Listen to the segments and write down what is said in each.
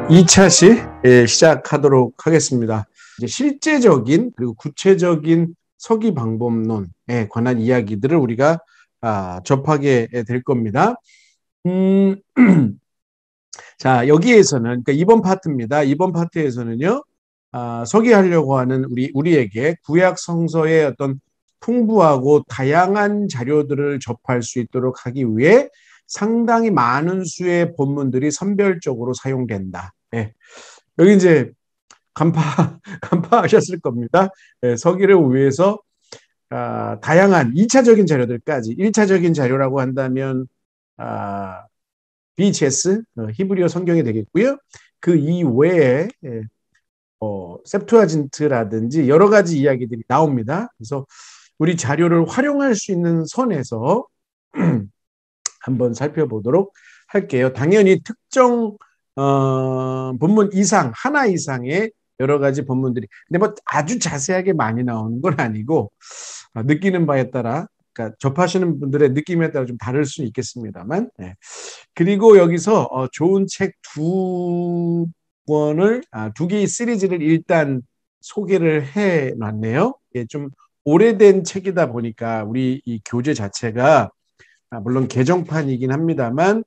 2차시 시작하도록 하겠습니다. 이제 실제적인 그리고 구체적인 서기 방법론에 관한 이야기들을 우리가 접하게 될 겁니다. 자, 여기에서는 그러니까 이번 파트입니다. 이번 파트에서는요, 서기하려고 하는 우리에게 구약 성서의 어떤 풍부하고 다양한 자료들을 접할 수 있도록 하기 위해 상당히 많은 수의 본문들이 선별적으로 사용된다. 예. 여기 이제 간파하셨을 겁니다. 예, 서기를 위해서 다양한 2차적인 자료들까지 1차적인 자료라고 한다면 BHS 히브리어 성경이 되겠고요. 그 이외에 셉투아진트라든지 여러 가지 이야기들이 나옵니다. 그래서 우리 자료를 활용할 수 있는 선에서 한번 살펴보도록 할게요. 당연히 특정 본문 이상, 하나 이상의 여러 가지 본문들이, 근데 뭐 아주 자세하게 많이 나오는 건 아니고 느끼는 바에 따라, 그러니까 접하시는 분들의 느낌에 따라 좀 다를 수 있겠습니다만, 네. 그리고 여기서 좋은 책 두 권을, 두 개의 시리즈를 일단 소개를 해놨네요. 예, 좀 오래된 책이다 보니까 우리 이 교재 자체가 물론 개정판이긴 합니다만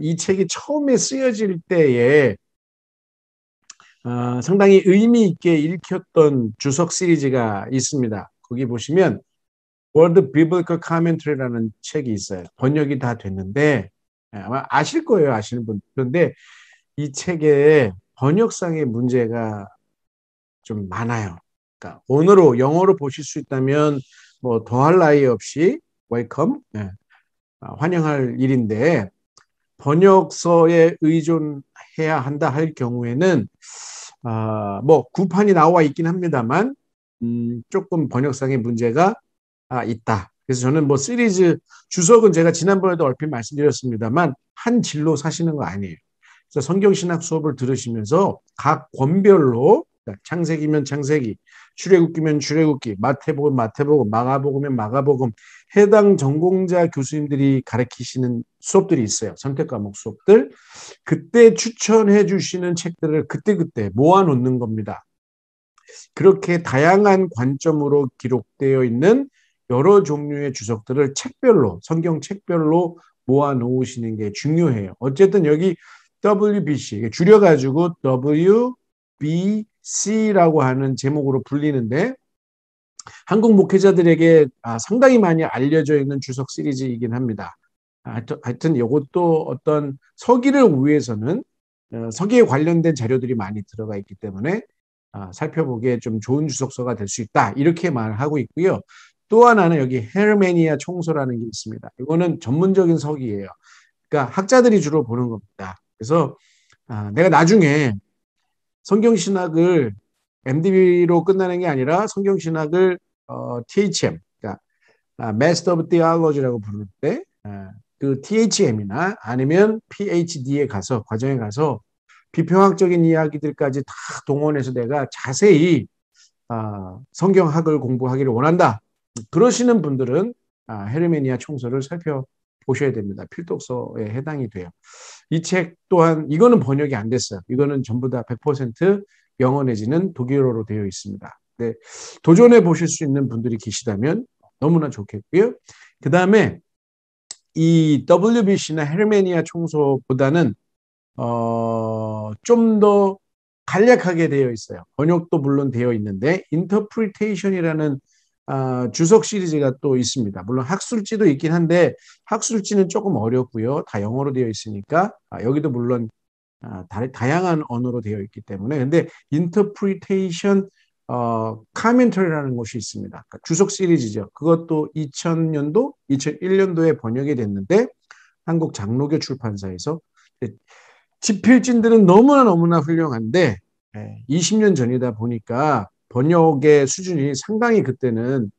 이 책이 처음에 쓰여질 때에 상당히 의미 있게 읽혔던 주석 시리즈가 있습니다. 거기 보시면 World Biblical Commentary라는 책이 있어요. 번역이 다 됐는데 아마 아실 거예요, 아시는 분. 그런데 이 책에 번역상의 문제가 좀 많아요. 그러니까 언어로 영어로 보실 수 있다면 뭐 더할 나위 없이 웰컴, 환영할 일인데 번역서에 의존해야 한다 할 경우에는 뭐 구판이 나와 있긴 합니다만 조금 번역상의 문제가 있다. 그래서 저는 뭐 시리즈 주석은 제가 지난번에도 얼핏 말씀드렸습니다만 한 진로 사시는 거 아니에요. 그래서 성경신학 수업을 들으시면서 각 권별로 창세기면 창세기, 출애굽기면 출애굽기, 마태복음 마태복음, 마가복음면 마가복음 해당 전공자 교수님들이 가르치시는 수업들이 있어요. 선택 과목 수업들. 그때 추천해 주시는 책들을 그때그때 모아놓는 겁니다. 그렇게 다양한 관점으로 기록되어 있는 여러 종류의 주석들을 책별로, 성경 책별로 모아놓으시는 게 중요해요. 어쨌든 여기 WBC, 줄여가지고 WBC라고 하는 제목으로 불리는데 한국 목회자들에게 상당히 많이 알려져 있는 주석 시리즈이긴 합니다. 하여튼 이것도 어떤 서기를 위해서는 서기에 관련된 자료들이 많이 들어가 있기 때문에 살펴보기에 좀 좋은 주석서가 될 수 있다. 이렇게 말하고 있고요. 또 하나는 여기 헤르메니아 총서라는 게 있습니다. 이거는 전문적인 서기예요. 그러니까 학자들이 주로 보는 겁니다. 그래서 내가 나중에 성경신학을 MDB로 끝나는 게 아니라 성경신학을 THM, 그러니까 Master of Theology라고 부를 때 그 THM이나 아니면 PhD에 가서 과정에 가서 비평학적인 이야기들까지 다 동원해서 내가 자세히 성경학을 공부하기를 원한다. 그러시는 분들은 헤르메니아 총서를 살펴보셔야 됩니다. 필독서에 해당이 돼요. 이 책 또한 이거는 번역이 안 됐어요. 이거는 전부 다 100% 영어 내지는 독일어로 되어 있습니다. 네, 도전해 보실 수 있는 분들이 계시다면 너무나 좋겠고요. 그 다음에 이 WBC나 헤르메니아 총서보다는 좀 더 간략하게 되어 있어요. 번역도 물론 되어 있는데 인터프리테이션이라는 주석 시리즈가 또 있습니다. 물론 학술지도 있긴 한데 학술지는 조금 어렵고요. 다 영어로 되어 있으니까 여기도 물론 다양한 언어로 되어 있기 때문에 근데 인터프리테이션 카멘터리라는 것이 있습니다. 그러니까 주석 시리즈죠. 그것도 2000년도, 2001년도에 번역이 됐는데 한국 장로교 출판사에서 집필진들은 너무나 훌륭한데 20년 전이다 보니까 번역의 수준이 상당히 그때는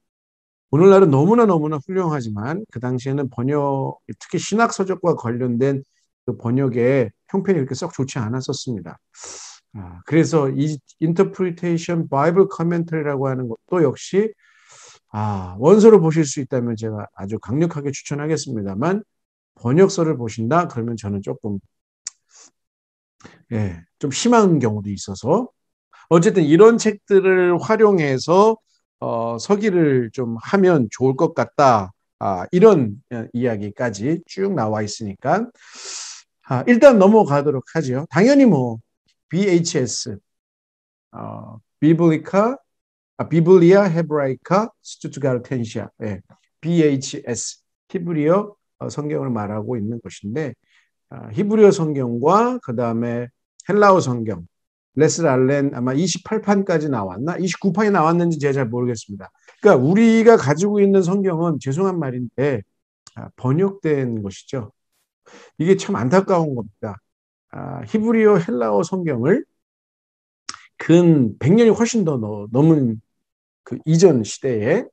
오늘날은 너무나 훌륭하지만 그 당시에는 번역, 특히 신학서적과 관련된 그 번역의 형편이 그렇게 썩 좋지 않았었습니다. 그래서 이 Interpretation Bible Commentary라고 하는 것도 역시 원서를 보실 수 있다면 제가 아주 강력하게 추천하겠습니다만 번역서를 보신다? 그러면 저는 조금 좀 심한 경우도 있어서 어쨌든 이런 책들을 활용해서 서기를 좀 하면 좋을 것 같다. 이런 이야기까지 쭉 나와 있으니까 일단 넘어가도록 하죠. 당연히 뭐 BHS, 비블리카, 비블리아 헤브라이카 스투트가르텐시아, BHS, 히브리어 성경을 말하고 있는 것인데 히브리어 성경과 그 다음에 헬라어 성경, 레슬 알렌 아마 28판까지 나왔나? 29판이 나왔는지 제가 잘 모르겠습니다. 그러니까 우리가 가지고 있는 성경은 죄송한 말인데 번역된 것이죠. 이게 참 안타까운 겁니다. 히브리어 헬라어 성경을 근 100년이 훨씬 더 넘은 그 이전 시대에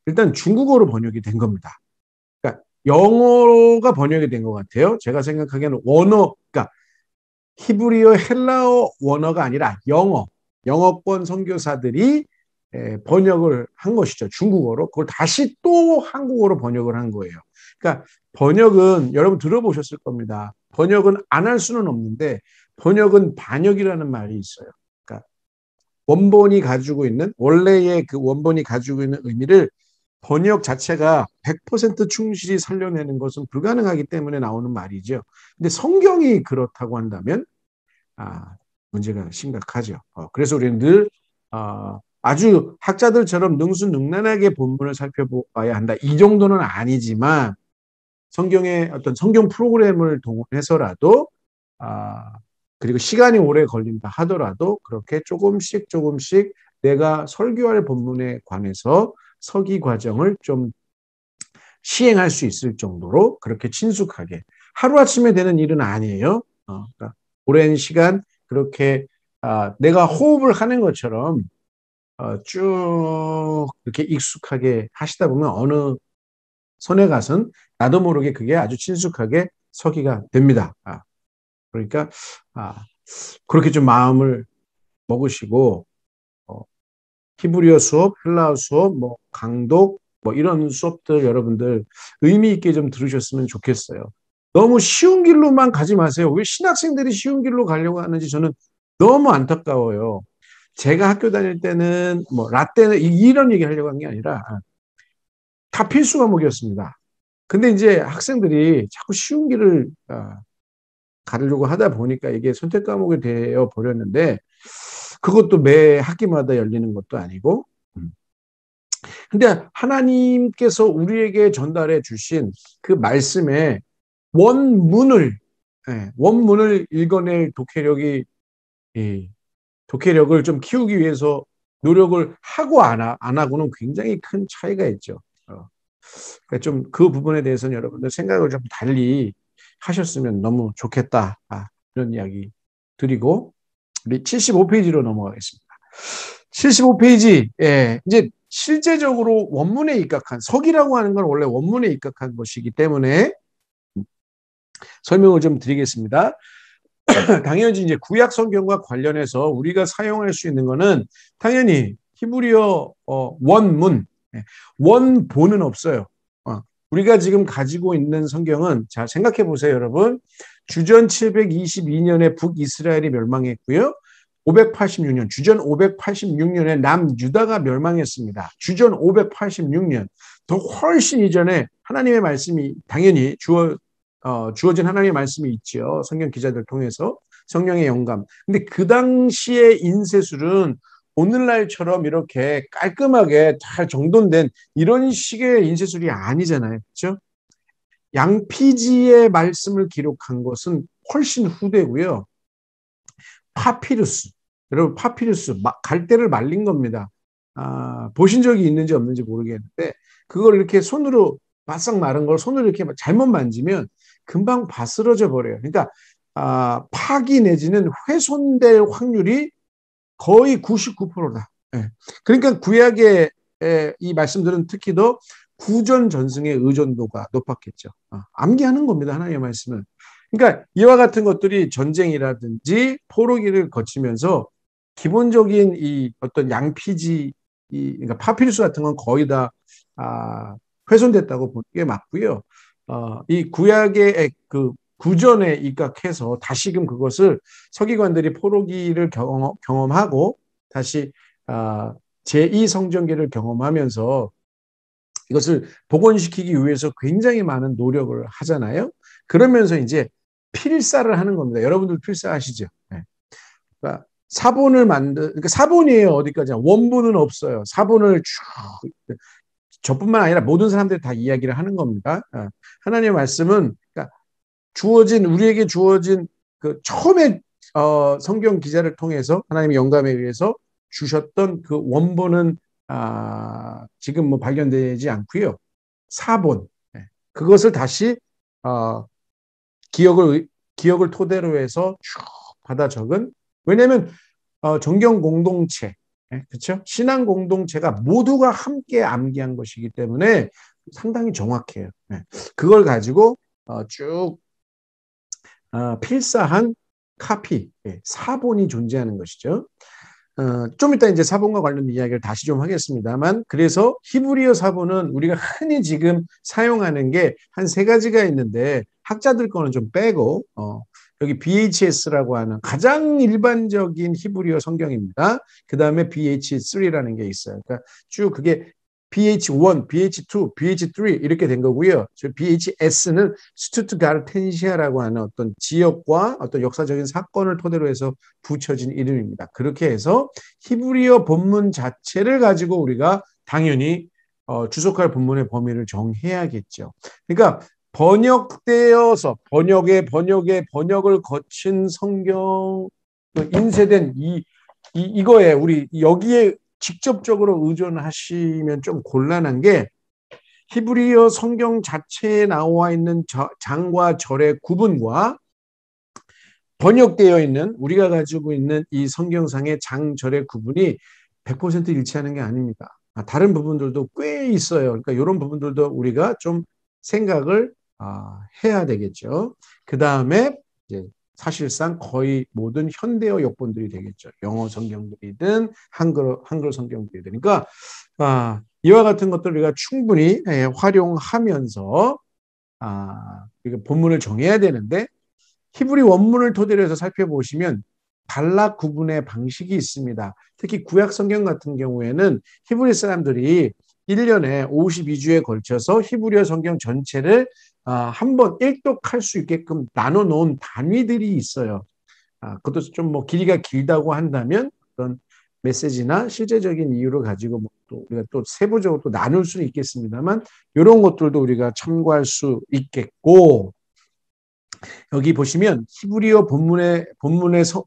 일단 중국어로 번역이 된 겁니다. 그러니까 영어가 번역이 된 것 같아요. 제가 생각하기에는 원어, 그러니까 히브리어 헬라어 원어가 아니라 영어권 선교사들이 번역을 한 것이죠. 중국어로. 그걸 다시 또 한국어로 번역을 한 거예요. 그러니까 번역은 여러분 들어보셨을 겁니다. 번역은 안 할 수는 없는데 번역은 반역이라는 말이 있어요. 그러니까 원본이 가지고 있는 원래의 그 원본이 가지고 있는 의미를 번역 자체가 100% 충실히 살려내는 것은 불가능하기 때문에 나오는 말이죠. 근데 성경이 그렇다고 한다면 문제가 심각하죠. 그래서 우리는 늘 아주 학자들처럼 능수능란하게 본문을 살펴봐야 한다. 이 정도는 아니지만 성경의 어떤 성경 프로그램을 동원해서라도 그리고 시간이 오래 걸린다 하더라도 그렇게 조금씩 내가 설교할 본문에 관해서 서기 과정을 좀 시행할 수 있을 정도로 그렇게 친숙하게 하루아침에 되는 일은 아니에요. 그러니까 오랜 시간 그렇게 내가 호흡을 하는 것처럼 쭉 이렇게 익숙하게 하시다 보면 어느 손에 가선 나도 모르게 그게 아주 친숙하게 서기가 됩니다. 그러니까 그렇게 좀 마음을 먹으시고 히브리어 수업, 헬라어 수업, 뭐 강독, 뭐 이런 수업들 여러분들 의미 있게 좀 들으셨으면 좋겠어요. 너무 쉬운 길로만 가지 마세요. 왜 신학생들이 쉬운 길로 가려고 하는지 저는 너무 안타까워요. 제가 학교 다닐 때는 뭐 라떼는 이런 얘기 하려고 한 게 아니라 다 필수 과목이었습니다. 근데 이제 학생들이 자꾸 쉬운 길을 가려고 하다 보니까 이게 선택 과목이 되어 버렸는데 그것도 매 학기마다 열리는 것도 아니고 근데 하나님께서 우리에게 전달해 주신 그 말씀의 원문을 읽어낼 독해력을 좀 키우기 위해서 노력을 하고 안 하고는 굉장히 큰 차이가 있죠. 그러니까 좀 그 부분에 대해서는 여러분들 생각을 좀 달리 하셨으면 너무 좋겠다. 이런 이야기 드리고 우리 75페이지로 넘어가겠습니다. 75페이지, 이제 실제적으로 원문에 입각한, 서기라고 하는 건 원래 원문에 입각한 것이기 때문에 설명을 좀 드리겠습니다. 당연히 이제 구약 성경과 관련해서 우리가 사용할 수 있는 거는 당연히 히브리어 원문, 원본은 없어요. 우리가 지금 가지고 있는 성경은 자 생각해 보세요, 여러분. 주전 722년에 북이스라엘이 멸망했고요. 586년, 주전 586년에 남유다가 멸망했습니다. 주전 586년, 더 훨씬 이전에 하나님의 말씀이 당연히 주어진 하나님의 말씀이 있죠. 성경 기자들 통해서 성령의 영감. 근데 그 당시의 인쇄술은 오늘날처럼 이렇게 깔끔하게 잘 정돈된 이런 식의 인쇄술이 아니잖아요. 그렇죠? 양피지의 말씀을 기록한 것은 훨씬 후대고요. 파피루스. 여러분 파피루스 갈대를 말린 겁니다. 보신 적이 있는지 없는지 모르겠는데 그걸 이렇게 손으로 바싹 마른 걸 손으로 이렇게 잘못 만지면 금방 바스러져 버려요. 그러니까 파기 내지는 훼손될 확률이 거의 99%다. 그러니까 구약의 이 말씀들은 특히 더 구전 전승의 의존도가 높았겠죠. 암기하는 겁니다. 하나님의 말씀은. 그러니까 이와 같은 것들이 전쟁이라든지 포로기를 거치면서 기본적인 이 어떤 양피지, 그러니까 파피루스 같은 건 거의 다 훼손됐다고 보는 게 맞고요. 이 구약의 그 구전에 입각해서 다시금 그것을 서기관들이 포로기를 경험하고 다시 제2 성전기를 경험하면서 이것을 복원시키기 위해서 굉장히 많은 노력을 하잖아요. 그러면서 이제 필사를 하는 겁니다. 여러분들 필사하시죠? 네. 그러니까 그러니까 사본이에요. 어디까지 원본은 없어요. 사본을 쭉 저뿐만 아니라 모든 사람들이 다 이야기를 하는 겁니다. 하나님의 말씀은 그러니까 우리에게 주어진 그 처음에 성경 기자를 통해서 하나님의 영감에 의해서 주셨던 그 원본은 지금 뭐 발견되지 않고요. 사본 그것을 다시 기억을 토대로 해서 쭉 받아 적은 왜냐하면 정경 공동체 그렇죠? 신앙 공동체가 모두가 함께 암기한 것이기 때문에 상당히 정확해요. 그걸 가지고 쭉 필사한 카피, 사본이 존재하는 것이죠. 좀 이따 이제 사본과 관련 이야기를 다시 좀 하겠습니다만, 그래서 히브리어 사본은 우리가 흔히 지금 사용하는 게 한 세 가지가 있는데, 학자들 거는 좀 빼고, 여기 BHS라고 하는 가장 일반적인 히브리어 성경입니다. 그 다음에 BH3라는 게 있어요. 그러니까 쭉 그게 BH1, BH2, BH3 이렇게 된 거고요. BHS는 스투트가르텐시아라고 하는 어떤 지역과 어떤 역사적인 사건을 토대로 해서 붙여진 이름입니다. 그렇게 해서 히브리어 본문 자체를 가지고 우리가 당연히 주석할 본문의 범위를 정해야겠죠. 그러니까 번역되어서 번역을 거친 성경 인쇄된 이거에 우리 여기에 직접적으로 의존하시면 좀 곤란한 게 히브리어 성경 자체에 나와 있는 장과 절의 구분과 번역되어 있는 우리가 가지고 있는 이 성경상의 장절의 구분이 100% 일치하는 게 아닙니다. 다른 부분들도 꽤 있어요. 그러니까 이런 부분들도 우리가 좀 생각을 해야 되겠죠. 그 다음에 이제 사실상 거의 모든 현대어 역본들이 되겠죠. 영어 성경들이든 한글 성경들이든. 그러니까 이와 같은 것들을 우리가 충분히 활용하면서 본문을 정해야 되는데 히브리 원문을 토대로 해서 살펴보시면 단락 구분의 방식이 있습니다. 특히 구약 성경 같은 경우에는 히브리 사람들이 1년에 52주에 걸쳐서 히브리어 성경 전체를 한번 일독할 수 있게끔 나눠 놓은 단위들이 있어요. 그것도 좀 뭐 길이가 길다고 한다면 어떤 메시지나 실제적인 이유를 가지고 또 우리가 또 세부적으로 또 나눌 수는 있겠습니다만 이런 것들도 우리가 참고할 수 있겠고 여기 보시면 히브리어 본문의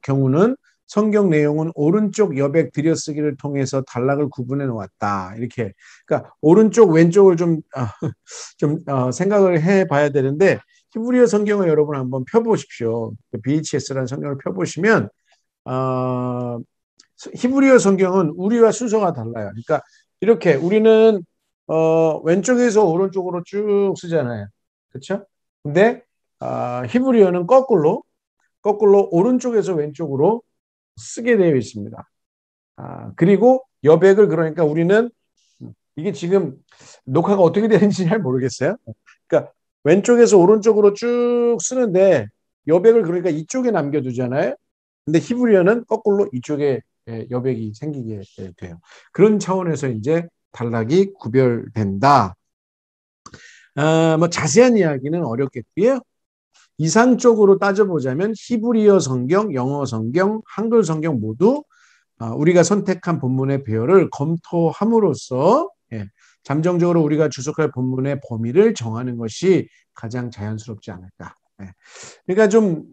경우는 성경 내용은 오른쪽 여백 들여쓰기를 통해서 단락을 구분해 놓았다. 이렇게. 그러니까 오른쪽 왼쪽을 좀 생각을 해 봐야 되는데 히브리어 성경을 여러분 한번 펴보십시오. BHS라는 성경을 펴보시면 히브리어 성경은 우리와 순서가 달라요. 그러니까 이렇게 우리는 왼쪽에서 오른쪽으로 쭉 쓰잖아요. 그렇죠? 근데 히브리어는 거꾸로 오른쪽에서 왼쪽으로 쓰게 되어 있습니다. 그리고 여백을 그러니까 우리는 이게 지금 녹화가 어떻게 되는지 잘 모르겠어요. 그러니까 왼쪽에서 오른쪽으로 쭉 쓰는데 여백을 그러니까 이쪽에 남겨두잖아요. 근데 히브리어는 거꾸로 이쪽에 여백이 생기게 돼요. 그런 차원에서 이제 단락이 구별된다. 뭐 자세한 이야기는 어렵겠고요. 이상적으로 따져보자면 히브리어 성경, 영어 성경, 한글 성경 모두 우리가 선택한 본문의 배열을 검토함으로써 잠정적으로 우리가 주석할 본문의 범위를 정하는 것이 가장 자연스럽지 않을까. 그러니까 좀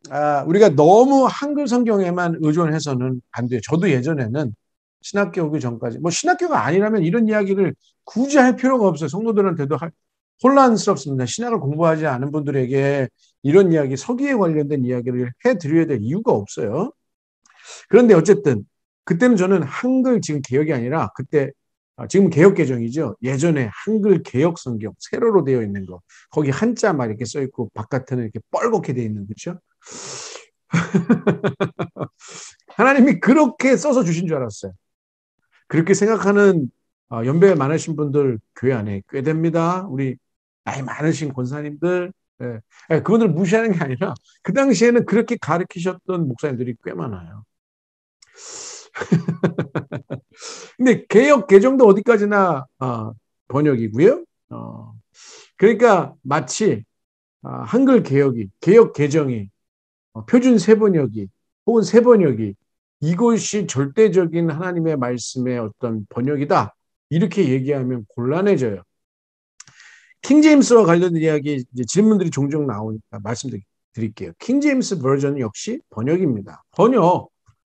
우리가 너무 한글 성경에만 의존해서는 안 돼요. 저도 예전에는 신학교 오기 전까지 뭐 신학교가 아니라면 이런 이야기를 굳이 할 필요가 없어요. 성도들한테도 혼란스럽습니다. 신학을 공부하지 않은 분들에게 이런 이야기, 서기에 관련된 이야기를 해드려야 될 이유가 없어요. 그런데 어쨌든 그때는 저는 한글 지금 개혁이 아니라 그때 지금 개혁 개정이죠. 예전에 한글 개혁 성경 세로로 되어 있는 거 거기 한자 막 이렇게 써 있고 바깥에는 이렇게 뻘겋게 되어 있는 그렇죠? 하나님이 그렇게 써서 주신 줄 알았어요. 그렇게 생각하는 연배 많으신 분들 교회 안에 꽤 됩니다. 우리 나이 많으신 권사님들 예. 예, 그분들 무시하는 게 아니라 그 당시에는 그렇게 가르치셨던 목사님들이 꽤 많아요. 근데 개역 개정도 어디까지나 번역이고요. 그러니까 마치 한글 개혁이 개역 개정이 표준 세번역이 혹은 세번역이 이것이 절대적인 하나님의 말씀의 어떤 번역이다. 이렇게 얘기하면 곤란해져요. 킹제임스와 관련된 이야기 이제 질문들이 종종 나오니까 말씀드릴게요. 킹제임스 버전 역시 번역입니다.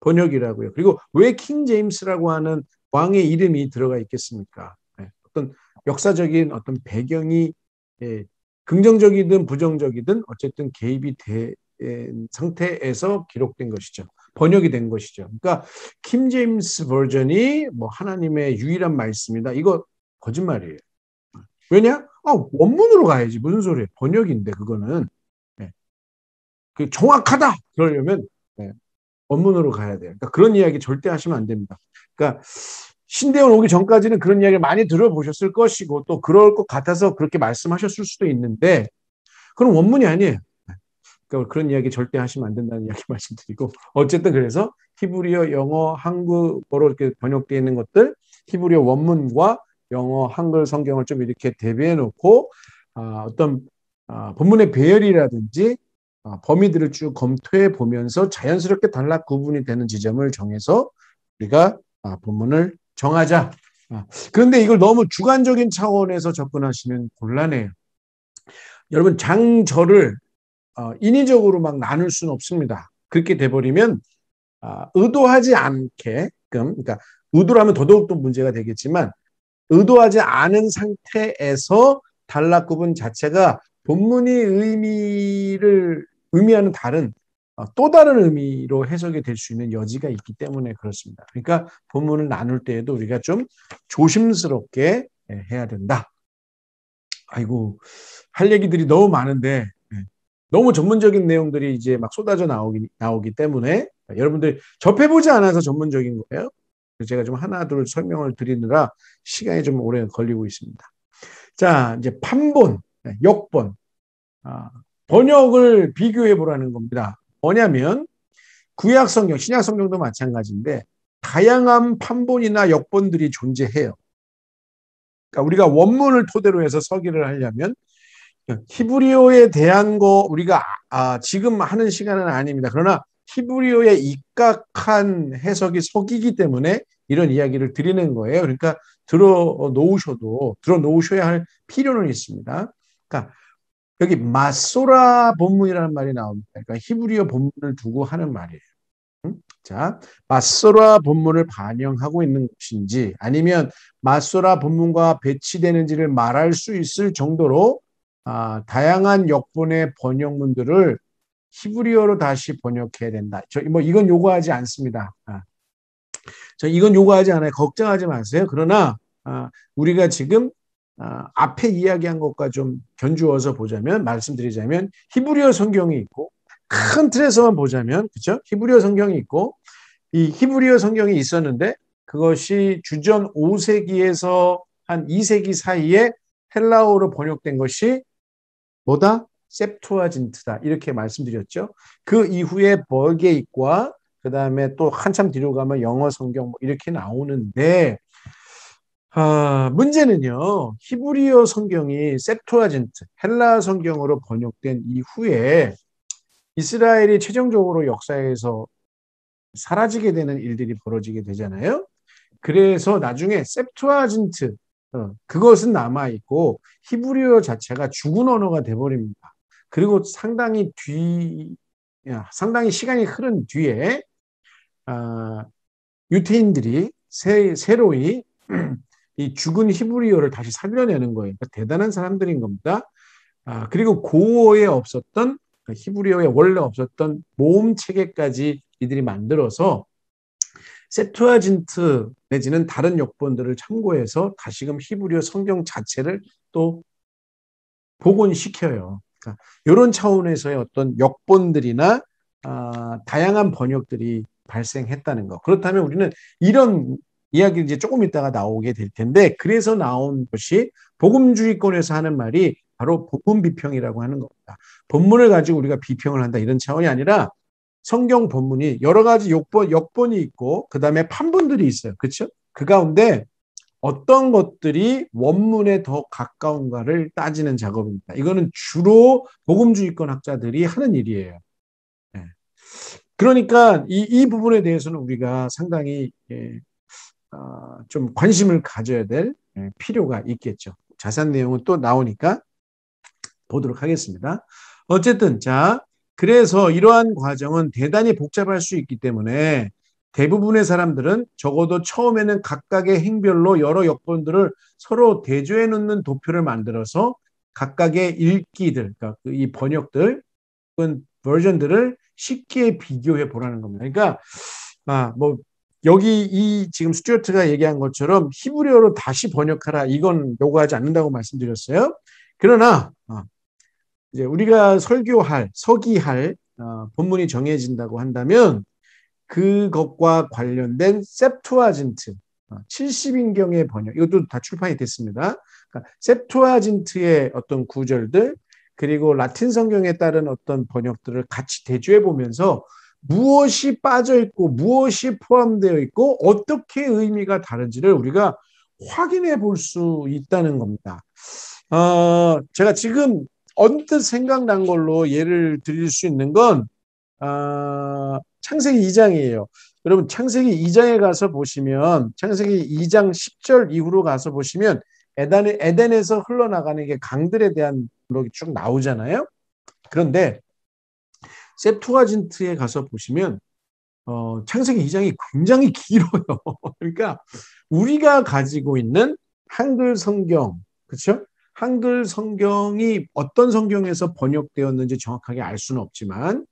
번역이라고요. 그리고 왜 킹제임스라고 하는 왕의 이름이 들어가 있겠습니까? 네, 어떤 역사적인 어떤 배경이 예, 긍정적이든 부정적이든 어쨌든 개입이 된 상태에서 기록된 것이죠. 번역이 된 것이죠. 그러니까 킹제임스 버전이 뭐 하나님의 유일한 말씀이다. 이거 거짓말이에요. 왜냐? 원문으로 가야지. 무슨 소리예요? 번역인데 그거는. 네. 그 정확하다. 그러려면 네. 원문으로 가야 돼요. 그러니까 그런 이야기 절대 하시면 안 됩니다. 그러니까 신대원 오기 전까지는 그런 이야기를 많이 들어보셨을 것이고 또 그럴 것 같아서 그렇게 말씀하셨을 수도 있는데 그건 원문이 아니에요. 그러니까 그런 이야기 절대 하시면 안 된다는 이야기 말씀드리고 어쨌든 그래서 히브리어, 영어, 한국어로 이렇게 번역되어 있는 것들 히브리어 원문과 영어, 한글 성경을 좀 이렇게 대비해 놓고 어떤 본문의 배열이라든지 범위들을 쭉 검토해 보면서 자연스럽게 단락 구분이 되는 지점을 정해서 우리가 본문을 정하자. 그런데 이걸 너무 주관적인 차원에서 접근하시면 곤란해요. 여러분 장절을 인위적으로 막 나눌 수는 없습니다. 그렇게 돼버리면 의도하지 않게끔 그러니까 의도로 하면 더더욱 또 문제가 되겠지만 의도하지 않은 상태에서 단락 구분 자체가 본문이 의미하는 다른 또 다른 의미로 해석이 될 수 있는 여지가 있기 때문에 그렇습니다. 그러니까 본문을 나눌 때에도 우리가 좀 조심스럽게 해야 된다. 아이고 할 얘기들이 너무 많은데 너무 전문적인 내용들이 이제 막 쏟아져 나오기 때문에 여러분들이 접해보지 않아서 전문적인 거예요. 제가 좀 하나 둘 설명을 드리느라 시간이 좀 오래 걸리고 있습니다. 자, 이제 판본, 역본, 번역을 비교해 보라는 겁니다. 뭐냐면 구약 성경, 신약 성경도 마찬가지인데 다양한 판본이나 역본들이 존재해요. 그러니까 우리가 원문을 토대로 해서 서기를 하려면 히브리어에 대한 거 우리가 지금 하는 시간은 아닙니다. 그러나 히브리어에 입각한 해석이 서기이기 때문에 이런 이야기를 드리는 거예요. 그러니까 들어 놓으셔야 할 필요는 있습니다. 그러니까 여기 마소라 본문이라는 말이 나옵니다. 그러니까 히브리어 본문을 두고 하는 말이에요. 자, 마소라 본문을 반영하고 있는 것인지 아니면 마소라 본문과 배치되는지를 말할 수 있을 정도로 다양한 역본의 번역문들을 히브리어로 다시 번역해야 된다. 이건 요구하지 않습니다. 이건 요구하지 않아요. 걱정하지 마세요. 그러나 우리가 지금 앞에 이야기한 것과 좀 견주어서 보자면 말씀드리자면 히브리어 성경이 있고 큰 틀에서만 보자면 그렇죠? 히브리어 성경이 있고 이 히브리어 성경이 있었는데 그것이 주전 5세기에서 한 2세기 사이에 헬라어로 번역된 것이 뭐다? 셉투아진트다. 이렇게 말씀드렸죠. 그 이후에 벌게이과 그 다음에 또 한참 뒤로 가면 영어 성경 이렇게 나오는데 문제는요. 히브리어 성경이 셉투아진트, 헬라 성경으로 번역된 이후에 이스라엘이 최종적으로 역사에서 사라지게 되는 일들이 벌어지게 되잖아요. 그래서 나중에 셉투아진트 그것은 남아있고 히브리어 자체가 죽은 언어가 돼버립니다. 그리고 상당히 시간이 흐른 뒤에 유태인들이 새로이 이 죽은 히브리어를 다시 살려내는 거예요. 그러니까 대단한 사람들인 겁니다. 그리고 고어에 없었던 히브리어에 원래 없었던 모음 체계까지 이들이 만들어서 셉투아진트 내지는 다른 역본들을 참고해서 다시금 히브리어 성경 자체를 또 복원시켜요. 그러니까 이런 차원에서의 어떤 역본들이나 다양한 번역들이 발생했다는 거. 그렇다면 우리는 이런 이야기를 이제 조금 있다가 나오게 될 텐데 그래서 나온 것이 복음주의권에서 하는 말이 바로 본문 비평이라고 하는 겁니다. 본문을 가지고 우리가 비평을 한다 이런 차원이 아니라 성경 본문이 여러 가지 역본이 있고 그 다음에 판본들이 있어요. 그렇죠? 그 가운데 어떤 것들이 원문에 더 가까운가를 따지는 작업입니다. 이거는 주로 복음주의권 학자들이 하는 일이에요. 네. 그러니까 이 부분에 대해서는 우리가 상당히 좀 관심을 가져야 될 필요가 있겠죠. 자세한 내용은 또 나오니까 보도록 하겠습니다. 어쨌든 자, 그래서 이러한 과정은 대단히 복잡할 수 있기 때문에 대부분의 사람들은 적어도 처음에는 각각의 행별로 여러 역본들을 서로 대조해 놓는 도표를 만들어서 각각의 읽기들, 그러니까 이 번역들, 혹은 버전들을 쉽게 비교해 보라는 겁니다. 그러니까 뭐 여기 이 지금 스튜어트가 얘기한 것처럼 히브리어로 다시 번역하라 이건 요구하지 않는다고 말씀드렸어요. 그러나 이제 우리가 서기할 본문이 정해진다고 한다면 그것과 관련된 셉투아진트 70인경의 번역 이것도 다 출판이 됐습니다. 그러니까 셉투아진트의 어떤 구절들 그리고 라틴 성경에 따른 어떤 번역들을 같이 대조해 보면서 무엇이 빠져 있고 무엇이 포함되어 있고 어떻게 의미가 다른지를 우리가 확인해 볼 수 있다는 겁니다. 제가 지금 언뜻 생각난 걸로 예를 드릴 수 있는 건 창세기 2장이에요. 여러분 창세기 2장에 가서 보시면 창세기 2장 10절 이후로 가서 보시면 에덴에서 흘러나가는 게 강들에 대한 기록이 쭉 나오잖아요. 그런데 셉투아진트에 가서 보시면 창세기 2장이 굉장히 길어요. 그러니까 우리가 가지고 있는 한글 성경, 그렇죠? 한글 성경이 어떤 성경에서 번역되었는지 정확하게 알 수는 없지만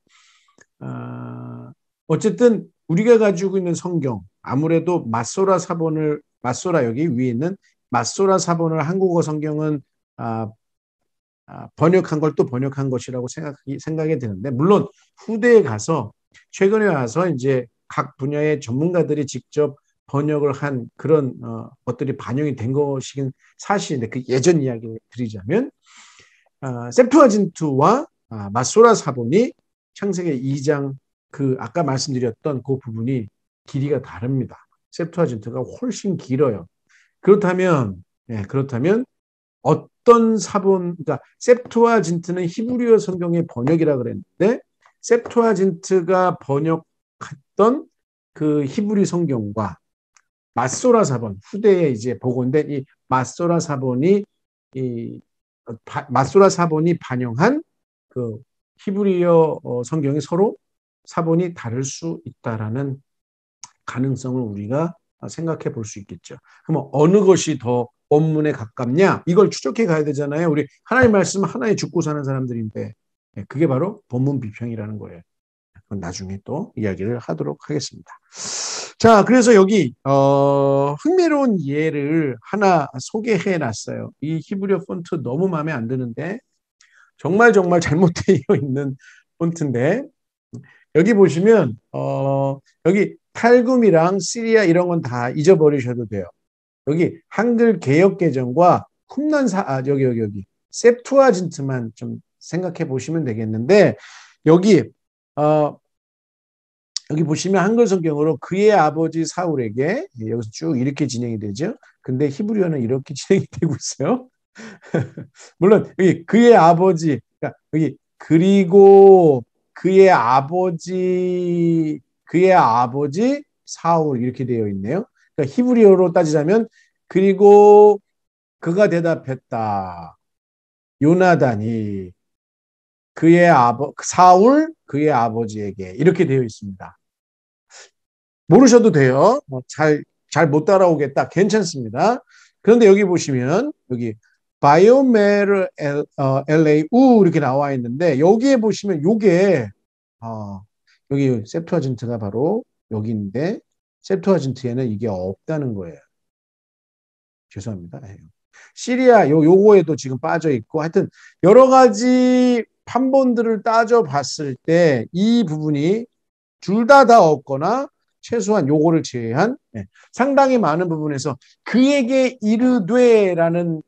어쨌든 우리가 가지고 있는 성경 아무래도 맞소라 여기 위에 있는 맞소라 사본을 한국어 성경은 번역한 걸 또 번역한 것이라고 생각이 되는데 물론 후대에 가서 최근에 와서 이제 각 분야의 전문가들이 직접 번역을 한 그런 것들이 반영이 된 것이긴 사실인데 그 예전 이야기를 드리자면 셉투아진트와 맞소라 사본이 창세기 2장 그 아까 말씀드렸던 그 부분이 길이가 다릅니다. 셉투아진트가 훨씬 길어요. 그렇다면 어떤 사본, 그러니까 셉투아진트는 히브리어 성경의 번역이라 그랬는데 셉투아진트가 번역했던 그 히브리 성경과 맞소라 사본 후대에 이제 복원된 이 맞소라 사본이 반영한 그 히브리어 성경이 서로 사본이 다를 수 있다라는 가능성을 우리가 생각해 볼 수 있겠죠. 그럼 어느 것이 더 원문에 가깝냐? 이걸 추적해 가야 되잖아요. 우리 하나님 말씀 하나에 죽고 사는 사람들인데 그게 바로 본문 비평이라는 거예요. 그건 나중에 또 이야기를 하도록 하겠습니다. 자, 그래서 여기 흥미로운 예를 하나 소개해 놨어요. 이 히브리어 폰트 너무 마음에 안 드는데 정말 잘못되어 있는 폰트인데 여기 보시면 여기 탈굼이랑 시리아 이런 건 다 잊어버리셔도 돼요. 여기 한글 개역 개정과 여기 셉투아진트만 좀 생각해 보시면 되겠는데 여기 보시면 한글 성경으로 그의 아버지 사울에게 여기서 쭉 이렇게 진행이 되죠. 근데 히브리어는 이렇게 진행이 되고 있어요. 물론 여기 그의 아버지 그러니까 여기 그리고 그의 아버지 사울 이렇게 되어 있네요. 그러니까 히브리어로 따지자면 그리고 그가 대답했다. 요나단이 사울 그의 아버지에게 이렇게 되어 있습니다. 모르셔도 돼요. 잘 못 따라오겠다. 괜찮습니다. 그런데 여기 보시면 여기 바이오메르 LAU 이렇게 나와 있는데 여기에 보시면 요게 여기 셉투아진트가 바로 여기인데 셉투아진트에는 이게 없다는 거예요. 죄송합니다. 시리아 요거에도 지금 빠져 있고 하여튼 여러 가지 판본들을 따져 봤을 때 이 부분이 둘 다 없거나 최소한 요거를 제외한 상당히 많은 부분에서 그에게 이르되라는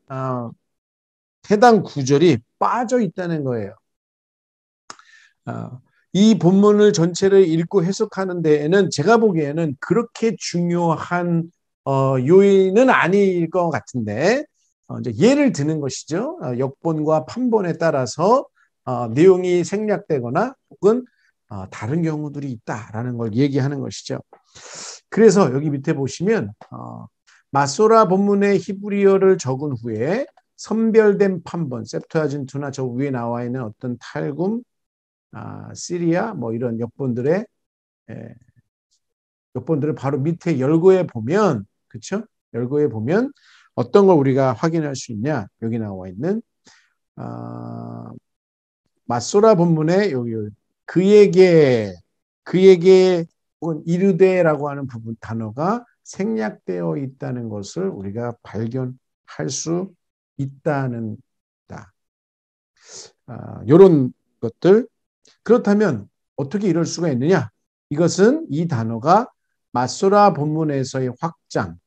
해당 구절이 빠져 있다는 거예요. 이 본문을 전체를 읽고 해석하는 데에는 제가 보기에는 그렇게 중요한 요인은 아닐 것 같은데 이제 예를 드는 것이죠. 역본과 판본에 따라서 내용이 생략되거나 혹은 다른 경우들이 있다라는 걸 얘기하는 것이죠. 그래서 여기 밑에 보시면 마소라 본문의 히브리어를 적은 후에 선별된 판본, septuagint나 저 위에 나와 있는 어떤 탈굼, 시리아 뭐 이런 역본들의 역본들을 바로 밑에 열거해 보면, 그렇죠? 열거해 보면 어떤 걸 우리가 확인할 수 있냐? 여기 나와 있는 마소라 본문의 여기 그에게 혹은 이르되라고 하는 부분 단어가 생략되어 있다는 것을 우리가 발견할 수 있다는 이런 것들. 그렇다면 어떻게 이럴 수가 있느냐? 이것은 이 단어가 마소라 본문에서의 확장.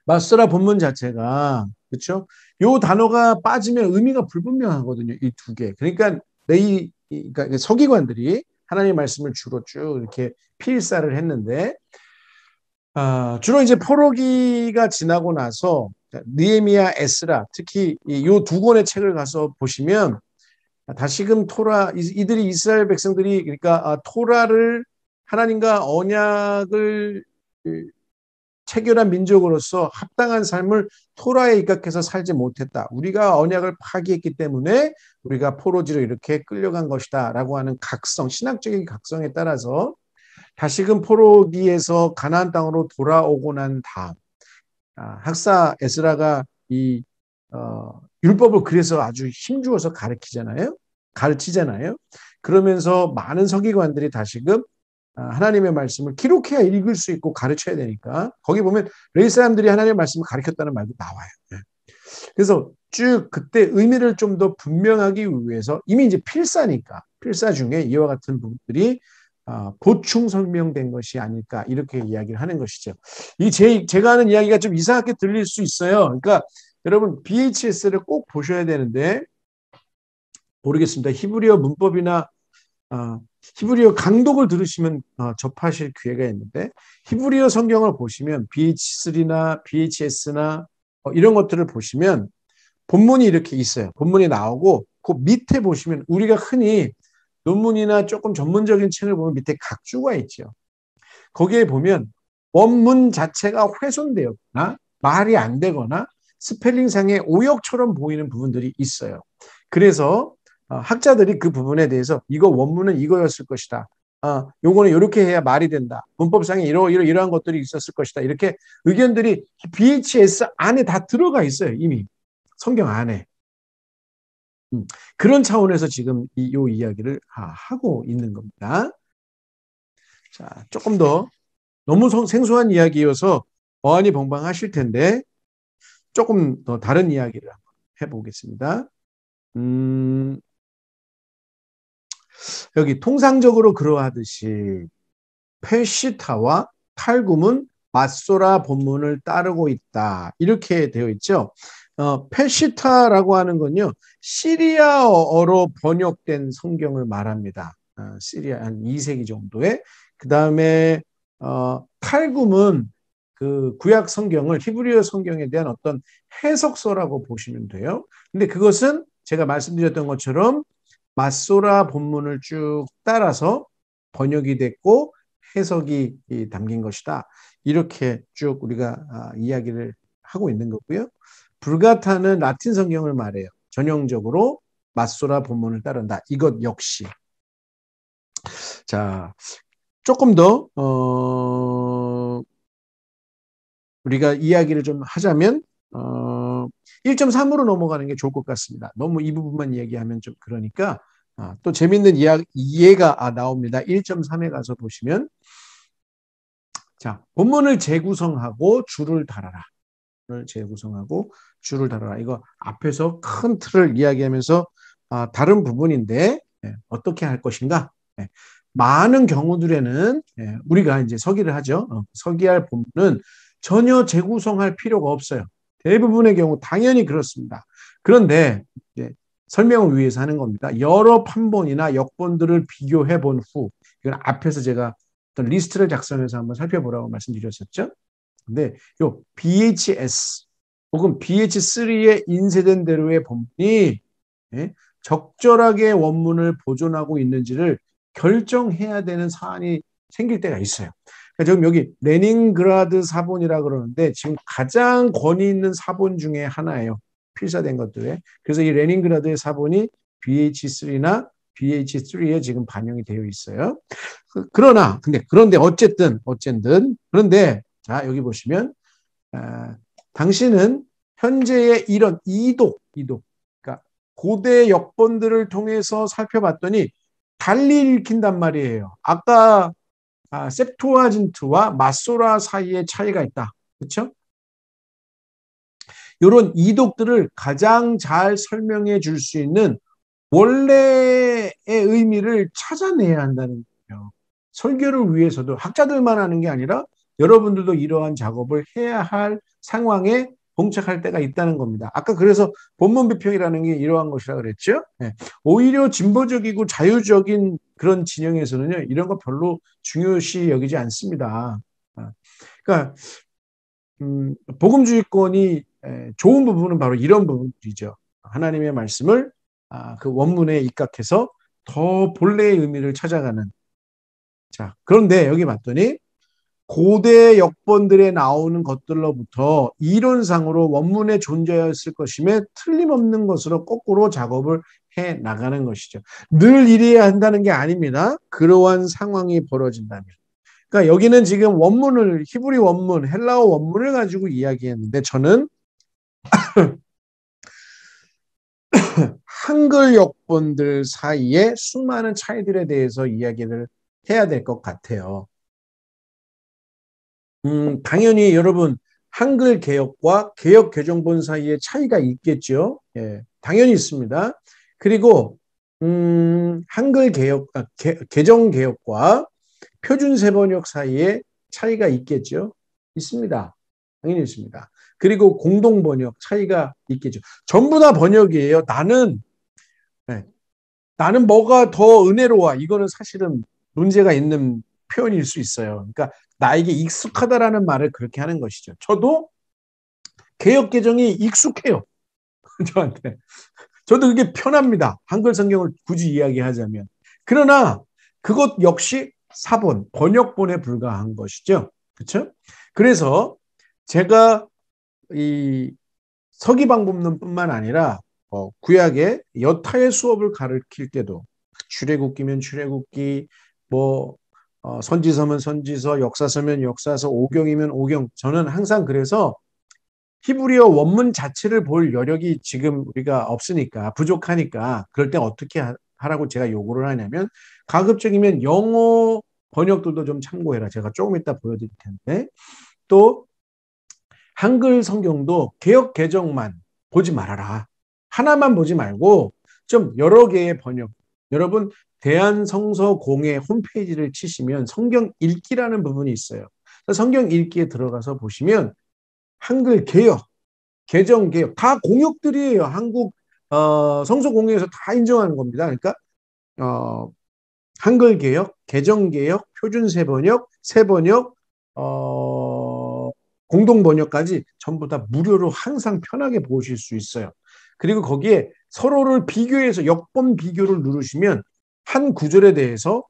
마소라 본문 자체가 그렇죠? 이 단어가 빠지면 의미가 불분명하거든요. 이 두 개. 그러니까 그러니까 서기관들이 하나님의 말씀을 주로 쭉 이렇게 필사를 했는데 주로 이제 포로기가 지나고 나서 느헤미야, 에스라 특히 이 두 권의 책을 가서 보시면 다시금 토라 이들이 이스라엘 백성들이 그러니까 토라를 하나님과 언약을 체결한 민족으로서 합당한 삶을 토라에 입각해서 살지 못했다. 우리가 언약을 파기했기 때문에 우리가 포로지로 이렇게 끌려간 것이다라고 하는 각성, 신학적인 각성에 따라서 다시금 포로기에서 가나안 땅으로 돌아오고 난 다음 학사 에스라가 이 율법을 그래서 아주 힘주어서 가르치잖아요. 그러면서 많은 서기관들이 다시금 하나님의 말씀을 기록해야 읽을 수 있고 가르쳐야 되니까 거기 보면 레위 사람들이 하나님의 말씀을 가르쳤다는 말도 나와요. 그래서 쭉 그때 의미를 좀 더 분명하기 위해서 이미 이제 필사 중에 이와 같은 부분들이 보충 설명된 것이 아닐까 이렇게 이야기를 하는 것이죠. 제가 하는 이야기가 좀 이상하게 들릴 수 있어요. 그러니까 여러분 BHS를 꼭 보셔야 되는데 모르겠습니다. 히브리어 문법이나 히브리어 강독을 들으시면 접하실 기회가 있는데 히브리어 성경을 보시면 BH3나 BHS나 이런 것들을 보시면 본문이 이렇게 있어요. 본문이 나오고 그 밑에 보시면 우리가 흔히 논문이나 조금 전문적인 책을 보면 밑에 각주가 있죠. 거기에 보면 원문 자체가 훼손되었거나 말이 안 되거나 스펠링상의 오역처럼 보이는 부분들이 있어요. 그래서 학자들이 그 부분에 대해서 이거 원문은 이거였을 것이다. 요거는 이렇게 해야 말이 된다. 문법상에 이러한 것들이 있었을 것이다. 이렇게 의견들이 BHS 안에 다 들어가 있어요. 이미 성경 안에. 그런 차원에서 지금 이 이야기를 하고 있는 겁니다. 자, 조금 더 너무 생소한 이야기여서 어안이 벙벙하실 텐데 조금 더 다른 이야기를 한번 해보겠습니다. 여기 통상적으로 그러하듯이 페시타와 탈굼은 마소라 본문을 따르고 있다. 이렇게 되어 있죠. 페시타라고 하는 건요. 시리아어로 번역된 성경을 말합니다. 시리아 한 2세기 정도에. 그다음에 탈굼은 그 구약 성경을 히브리어 성경에 대한 어떤 해석서라고 보시면 돼요. 근데 그것은 제가 말씀드렸던 것처럼 마소라 본문을 쭉 따라서 번역이 됐고 해석이 담긴 것이다. 이렇게 쭉 우리가 이야기를 하고 있는 거고요. 불가타는 라틴 성경을 말해요. 전형적으로 마소라 본문을 따른다. 이것 역시. 자, 조금 더 우리가 이야기를 좀 하자면 1.3으로 넘어가는 게 좋을 것 같습니다. 너무 이 부분만 이야기하면 좀 그러니까 또 재밌는 이해가 나옵니다. 1.3에 가서 보시면 자, 본문을 재구성하고 줄을 달아라. 이거 앞에서 큰 틀을 이야기하면서 다른 부분인데 어떻게 할 것인가? 많은 경우들에는 우리가 이제 서기를 하죠. 서기할 본문은 전혀 재구성할 필요가 없어요. 대부분의 경우 당연히 그렇습니다. 그런데 설명을 위해서 하는 겁니다. 여러 판본이나 역본들을 비교해 본 후, 이건 앞에서 제가 어떤 리스트를 작성해서 한번 살펴보라고 말씀드렸었죠. 근데 요 BHS 혹은 BH3에 인쇄된 대로의 본문이 적절하게 원문을 보존하고 있는지를 결정해야 되는 사안이 생길 때가 있어요. 그러니까 지금 여기 레닌그라드 사본이라 그러는데 지금 가장 권위 있는 사본 중에 하나예요. 필사된 것들에. 그래서 이 레닌그라드의 사본이 BH3나 BH3에 지금 반영이 되어 있어요. 그런데 어쨌든 그런데 자 여기 보시면 당신은 현재의 이런 이독 그러니까 고대 역본들을 통해서 살펴봤더니 달리 읽힌단 말이에요. 아까 셉투아진트와 마소라 사이에 차이가 있다. 그렇죠? 이런 이독들을 가장 잘 설명해 줄 수 있는 원래의 의미를 찾아내야 한다는 거예요. 설교를 위해서도 학자들만 하는 게 아니라 여러분들도 이러한 작업을 해야 할 상황에 봉착할 때가 있다는 겁니다. 아까 그래서 본문 비평이라는 게 이러한 것이라 그랬죠. 네. 오히려 진보적이고 자유적인 그런 진영에서는요, 이런 거 별로 중요시 여기지 않습니다. 그러니까 복음주의권이 좋은 부분은 바로 이런 부분이죠. 하나님의 말씀을 그 원문에 입각해서 더 본래의 의미를 찾아가는. 자, 그런데 여기 봤더니 고대 역본들에 나오는 것들로부터 이론상으로 원문에 존재했을 것임에 틀림없는 것으로 거꾸로 작업을 해 나가는 것이죠. 늘 이래야 한다는 게 아닙니다. 그러한 상황이 벌어진다면. 그러니까 여기는 지금 원문을 히브리 원문, 헬라어 원문을 가지고 이야기했는데 저는 한글 역본들 사이에 수많은 차이들에 대해서 이야기를 해야 될 것 같아요. 당연히 여러분 한글 개역과 개역 개정본 사이에 차이가 있겠죠. 예, 당연히 있습니다. 그리고 한글 개역, 개정 개역과 표준 세번역 사이에 차이가 있겠죠. 있습니다. 당연히 있습니다. 그리고 공동 번역 차이가 있겠죠. 전부 다 번역이에요. 나는 뭐가 더 은혜로워. 이거는 사실은 문제가 있는 표현일 수 있어요. 그러니까 나에게 익숙하다라는 말을 그렇게 하는 것이죠. 저도 개역 개정이 익숙해요. 저한테. 저도 그게 편합니다. 한글 성경을 굳이 이야기하자면. 그러나 그것 역시 사본, 번역본에 불과한 것이죠. 그렇죠? 그래서 제가 이 서기방법론뿐만 아니라 구약의 여타의 수업을 가르칠 때도 출애굽기면 출애굽기, 선지서면 선지서, 역사서면 역사서, 오경이면 오경. 저는 항상 그래서 히브리어 원문 자체를 볼 여력이 지금 우리가 없으니까 부족하니까 그럴 때 어떻게 하라고 제가 요구를 하냐면 가급적이면 영어 번역들도 좀 참고해라. 제가 조금 이따 보여드릴 텐데 또 한글 성경도 개역 개정만 보지 말아라. 하나만 보지 말고 좀 여러 개의 번역. 여러분 대한성서공회 홈페이지를 치시면 성경 읽기라는 부분이 있어요. 성경 읽기에 들어가서 보시면 한글 개역, 개정 개역 다 공역들이에요. 한국 성서공회에서 다 인정하는 겁니다. 그러니까 한글 개역, 개정 개역, 표준 세번역, 세번역, 공동 번역까지 전부 다 무료로 항상 편하게 보실 수 있어요. 그리고 거기에 서로를 비교해서 역번 비교를 누르시면 한 구절에 대해서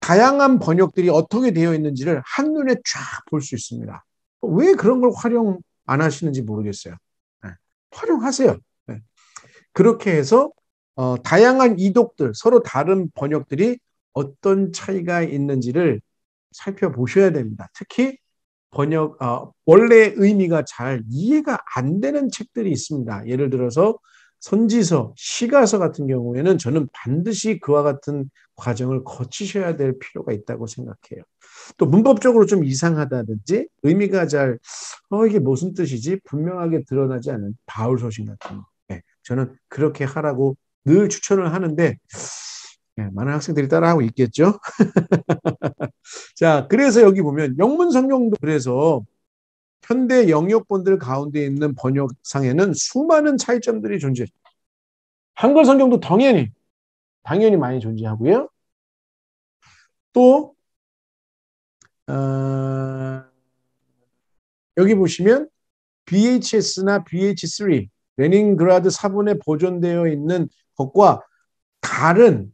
다양한 번역들이 어떻게 되어 있는지를 한눈에 쫙 볼 수 있습니다. 왜 그런 걸 활용 안 하시는지 모르겠어요. 네. 활용하세요. 네. 그렇게 해서 다양한 이독들, 서로 다른 번역들이 어떤 차이가 있는지를 살펴보셔야 됩니다. 특히 원래 의미가 잘 이해가 안 되는 책들이 있습니다. 예를 들어서 선지서, 시가서 같은 경우에는 저는 반드시 그와 같은 과정을 거치셔야 될 필요가 있다고 생각해요. 또 문법적으로 좀 이상하다든지 의미가 이게 무슨 뜻이지? 분명하게 드러나지 않은 바울 서신 같은 거. 네, 저는 그렇게 하라고 늘 추천을 하는데 많은 학생들이 따라하고 있겠죠. 자, 그래서 여기 보면 영문 성경도 그래서 현대 영역본들 가운데 있는 번역상에는 수많은 차이점들이 존재해요. 한글 성경도 당연히 많이 존재하고요. 또 여기 보시면 BHS나 BH3 레닌그라드 사본에 보존되어 있는 것과 다른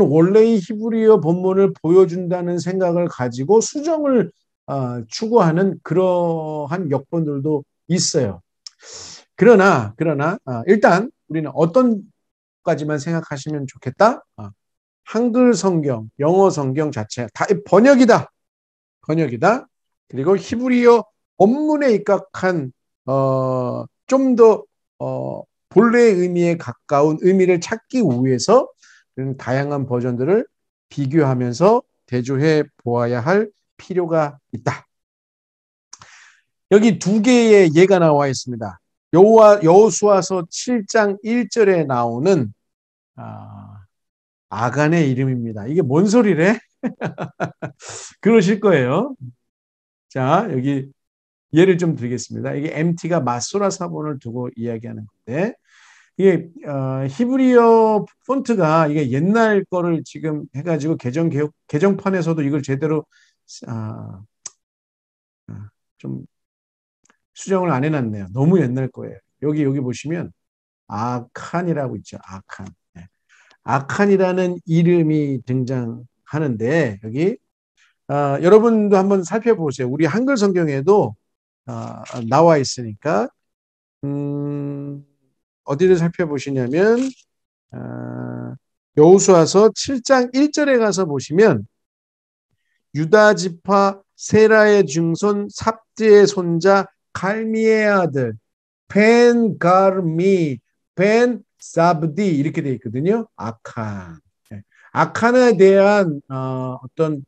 원래의 히브리어 본문을 보여준다는 생각을 가지고 수정을 추구하는 그러한 역본들도 있어요. 그러나 일단 우리는 어떤 까지만 생각하시면 좋겠다. 한글 성경, 영어 성경 자체 다 번역이다. 그리고 히브리어 원문에 입각한 좀 더 본래의 의미에 가까운 의미를 찾기 위해서 다양한 버전들을 비교하면서 대조해 보아야 할 필요가 있다. 여기 두 개의 예가 나와 있습니다. 여호수아서 7장 1절에 나오는 아간의 이름입니다. 이게 뭔 소리래? 그러실 거예요. 자, 여기 예를 좀 드리겠습니다. 이게 MT가 마소라 사본을 두고 이야기하는 건데, 이게 히브리어 폰트가 이게 옛날 거를 지금 해가지고 개정판에서도 이걸 제대로 좀 수정을 안 해놨네요. 너무 옛날 거예요. 여기 보시면 아칸이라고 있죠. 아칸. 네. 아칸이라는 이름이 등장하는데 여기 여러분도 한번 살펴보세요. 우리 한글 성경에도 나와 있으니까 어디를 살펴보시냐면 여호수아서 7장 1절에 가서 보시면 유다 지파 세라의 증손 삽디의 손자 갈미의 아들 벤 가르미 벤 사브디 이렇게 되어 있거든요. 아칸. 아칸에 대한 어떤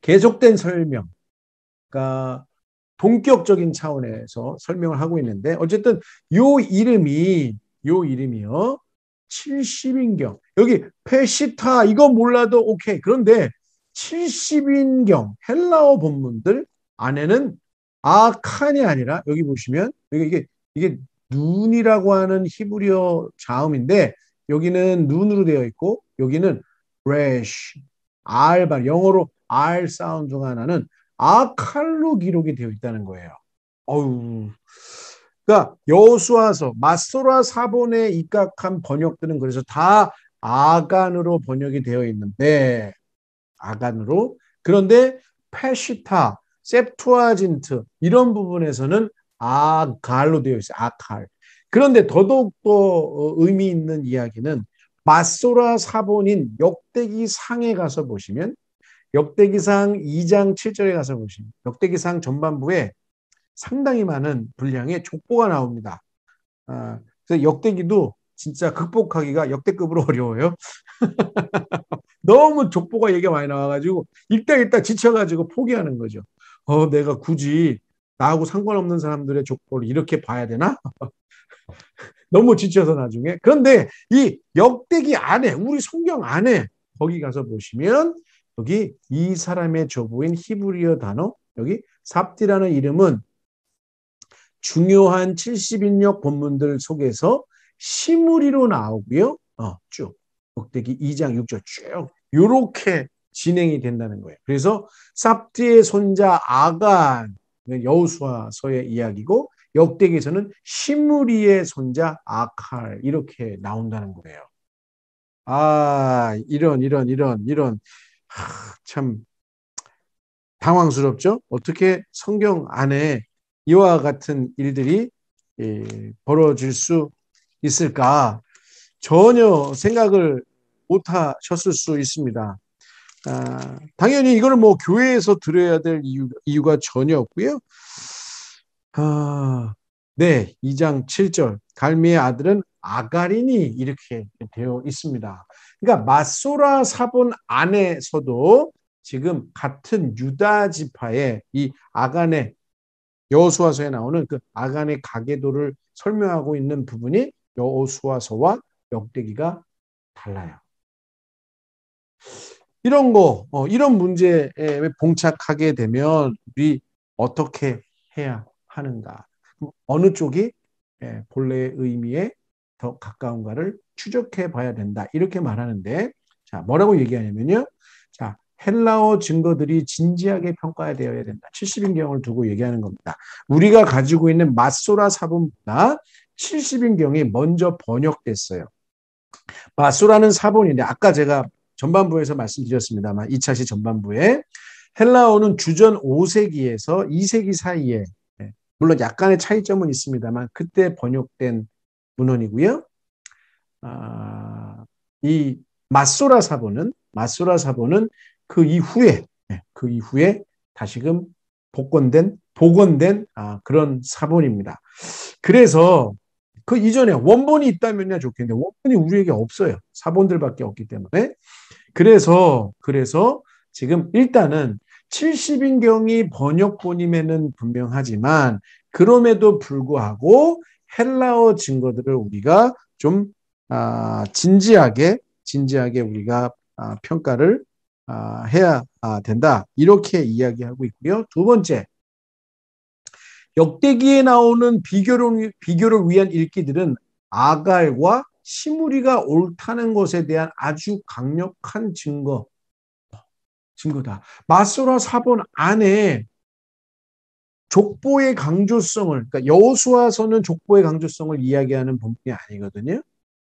계속된 설명, 그러니까 본격적인 차원에서 설명을 하고 있는데 어쨌든 요 이름이요 70인경 여기 페시타 이거 몰라도 오케이. 그런데 70인경 헬라어 본문들 안에는 아칸이 아니라 여기 보시면 이게 눈이라고 하는 히브리어 자음인데 여기는 눈으로 되어 있고 여기는 레쉬 R 영어로 R 사운드가 나는 아칼로 기록이 되어 있다는 거예요. 어우. 그러니까 여호수아서 마소라 사본에 입각한 번역들은 그래서 다 아간으로 번역이 되어 있는데 아간으로 그런데 페시타, 셉투아진트 이런 부분에서는 아갈로 되어 있어요. 아칼. 그런데 더더욱 더 의미 있는 이야기는 마소라 사본인 역대기상에 가서 보시면 역대기상 2장 7절에 가서 보시면 역대기상 전반부에 상당히 많은 분량의 족보가 나옵니다. 그래서 역대기도 진짜 극복하기가 역대급으로 어려워요. 너무 족보가 얘기가 많이 나와가지고 읽다 지쳐가지고 포기하는 거죠. 내가 굳이 나하고 상관없는 사람들의 족보를 이렇게 봐야 되나? 너무 지쳐서 나중에. 그런데 이 역대기 안에 우리 성경 안에 거기 가서 보시면 여기 이 사람의 조부인 히브리어 단어 여기 삽디라는 이름은 중요한 70인역 본문들 속에서 시무리로 나오고요. 쭉 역대기 2장 6절 쭉 이렇게 진행이 된다는 거예요. 그래서 삽디의 손자 아간 여호수아서의 이야기고 역대기에서는 시므리의 손자 아칼 이렇게 나온다는 거예요. 이런 참 당황스럽죠? 어떻게 성경 안에 이와 같은 일들이 벌어질 수 있을까? 전혀 생각을 못 하셨을 수 있습니다. 당연히 이거를 뭐 교회에서 들어야 될 이유가 전혀 없고요. 네, 2장 7절 갈미의 아들은 아가린이 이렇게 되어 있습니다. 그러니까 마소라 사본 안에서도 지금 같은 유다 지파의 이 아간의 여호수아서에 나오는 그 아간의 가계도를 설명하고 있는 부분이 여호수아서와 역대기가 달라요. 이런 문제에 봉착하게 되면 우리 어떻게 해야 하는가? 어느 쪽이 본래의 의미에 더 가까운가를 추적해 봐야 된다. 이렇게 말하는데, 자, 뭐라고 얘기하냐면요. 자, 헬라어 증거들이 진지하게 평가되어야 된다. 70인경을 두고 얘기하는 겁니다. 우리가 가지고 있는 마소라 사본보다 70인경이 먼저 번역됐어요. 마소라는 사본인데 아까 제가 전반부에서 말씀드렸습니다만 2차시 전반부에 헬라어는 주전 5세기에서 2세기 사이에 물론 약간의 차이점은 있습니다만 그때 번역된 문헌이고요. 이 마소라 사본은 그 이후에 다시금 복원된 그런 사본입니다. 그래서 그 이전에 원본이 있다면야 좋겠는데 원본이 우리에게 없어요. 사본들밖에 없기 때문에. 그래서 지금 일단은 70인경이 번역본임에는 분명하지만 그럼에도 불구하고 헬라어 증거들을 우리가 좀 진지하게 우리가 평가를 해야 된다. 이렇게 이야기하고 있고요. 두 번째, 역대기에 나오는 비교를 위한 읽기들은 아갈과 시므리가 옳다는 것에 대한 아주 강력한 증거다. 마소라 사본 안에 족보의 강조성을, 그러니까 여호수아서는 족보의 강조성을 이야기하는 본문이 아니거든요.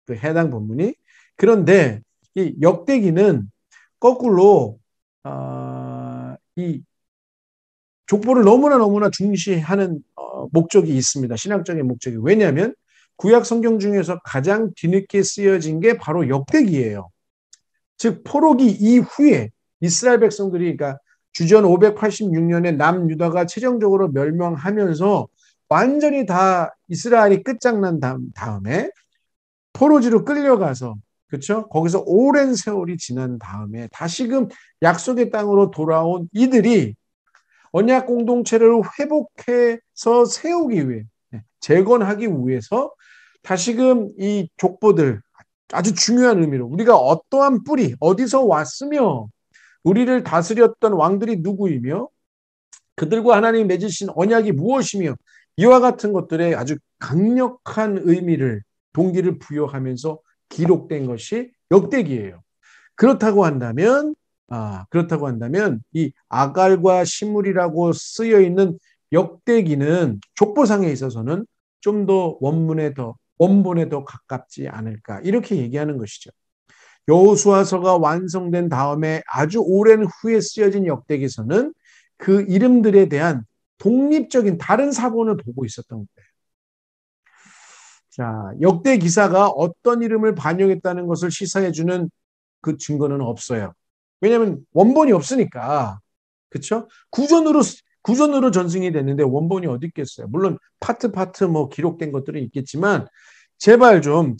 그 해당 본문이. 그런데 이 역대기는 거꾸로 이 족보를 너무나 중시하는 목적이 있습니다. 신학적인 목적이. 왜냐하면 구약 성경 중에서 가장 뒤늦게 쓰여진 게 바로 역대기예요. 즉 포로기 이후에 이스라엘 백성들이 그러니까 주전 586년에 남유다가 최종적으로 멸망하면서 완전히 다 이스라엘이 끝장난 다음에 포로지로 끌려가서 그렇죠? 거기서 오랜 세월이 지난 다음에 다시금 약속의 땅으로 돌아온 이들이 언약 공동체를 회복해서 세우기 위해 재건하기 위해서 다시금 이 족보들 아주 중요한 의미로 우리가 어떠한 뿌리 어디서 왔으며 우리를 다스렸던 왕들이 누구이며 그들과 하나님이 맺으신 언약이 무엇이며 이와 같은 것들에 아주 강력한 의미를 동기를 부여하면서 기록된 것이 역대기예요. 그렇다고 한다면 이 아갈과 시므리라고 쓰여 있는 역대기는 족보상에 있어서는 좀 더 원본에 더 가깝지 않을까 이렇게 얘기하는 것이죠. 여호수아서가 완성된 다음에 아주 오랜 후에 쓰여진 역대기서는 그 이름들에 대한 독립적인 다른 사본을 보고 있었던 거예요. 자, 역대 기사가 어떤 이름을 반영했다는 것을 시사해주는 그 증거는 없어요. 왜냐하면 원본이 없으니까. 그렇죠? 구전으로 전승이 됐는데 원본이 어디 있겠어요? 물론 파트 뭐 기록된 것들은 있겠지만 제발 좀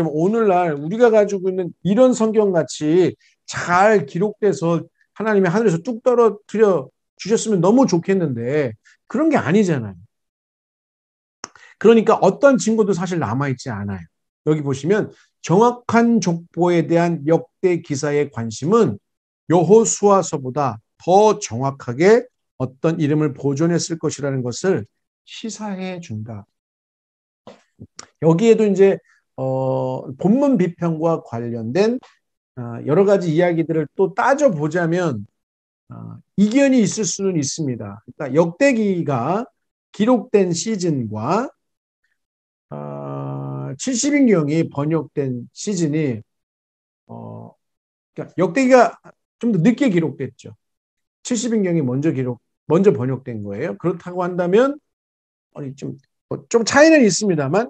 오늘날 우리가 가지고 있는 이런 성경같이 잘 기록돼서 하나님이 하늘에서 뚝 떨어뜨려 주셨으면 너무 좋겠는데 그런 게 아니잖아요. 그러니까 어떤 증거도 사실 남아있지 않아요. 여기 보시면 정확한 족보에 대한 역대 기사의 관심은 여호수아서보다 더 정확하게 어떤 이름을 보존했을 것이라는 것을 시사해 준다. 여기에도 이제 본문 비평과 관련된 여러 가지 이야기들을 또 따져보자면 이견이 있을 수는 있습니다. 그러니까 역대기가 기록된 시즌과 70인경이 번역된 시즌이 그러니까 역대기가 좀 더 늦게 기록됐죠. 70인경이 먼저 번역된 거예요. 그렇다고 한다면 좀 차이는 있습니다만